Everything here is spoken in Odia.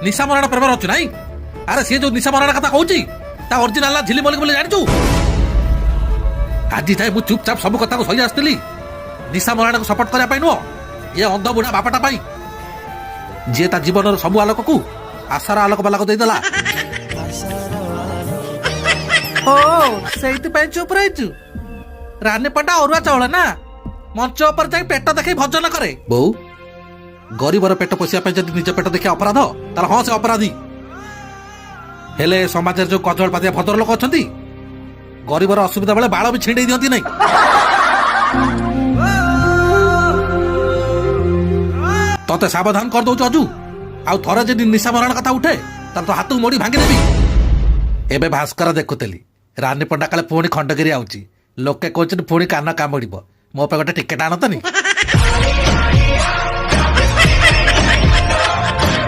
ନିଶା ମରଣ ପ୍ରେମରେ ଅଛୁ ନାଇଁ? ଆରେ ସିଏ ଯୋଉ ନିଶା ମରଣ କଥା କହୁଛି ତା ଅରିଜିନାଲ ଝିଲି ମଲିକ ବୋଲି ଜାଣିଛୁ? ଆଜି ଯାଏ ମୁଁ ଚୁପଚାପ ସବୁ କଥାକୁ ସହି ଆସିଥିଲି। ନିଶା ମରଣକୁ ସପୋର୍ଟ କରିବା ପାଇଁ ନୁହଁ, ଏ ଅନ୍ଧ ବୁଢା ବାପାଟା ପାଇଁ, ଯିଏ ତା ଜୀବନର ସବୁ ଆଲୋକକୁ ଆଶାର ଆଲୋକ ବାଲାକୁ ଦେଇଦେଲା। ଓ ସେଇଥିପାଇଁ ଚୁପ ରହିଛୁ? ରାନୀ ପଣ୍ଡା ଅରୁଆ ଚାଉଳ ନା, ମଞ୍ଚ ଉପରେ ଯାଇ ପେଟ ଦେଖେଇ ଭଜନ କରେ। ବୋଉ, ଗରିବର ପେଟ ପୋଷିବା ପାଇଁ ଯଦି ନିଜ ପେଟ ଦେଖିବା ଅପରାଧ, ତାହେଲେ ହଁ ସେ ଅପରାଧୀ। ହେଲେ ସମାଜରେ ଯୋଉ କଜଳ ପାତିଆ ଭଦ୍ର ଲୋକ ଅଛନ୍ତି, ଗରିବର ଅସୁବିଧା ବେଳେ ବାଳ ବି ଛିଣ୍ଡେଇ ଦିଅନ୍ତି ନାହିଁ। ତତେ ସାବଧାନ କରିଦଉଛୁ ଅଜୁ, ଆଉ ଥରେ ଯଦି ନିଶା ମରଣ କଥା ଉଠେ ତାହେଲେ ତ ହାତକୁ ମୋଡି ଭାଙ୍ଗିଦେବି। ଏବେ ଭାସ୍କର ଦେଖୁଥିଲି, ରାନୀ ପଣ୍ଡା କାଳେ ପୁଣି ଖଣ୍ଡଗିରି ଆଉଛି, ଲୋକେ କହୁଛନ୍ତି ପୁଣି କାନ କାମୁଡିବ। ମୋ ପାଇଁ ଗୋଟେ ଟିକେଟ ଆଣନ୍ତନି?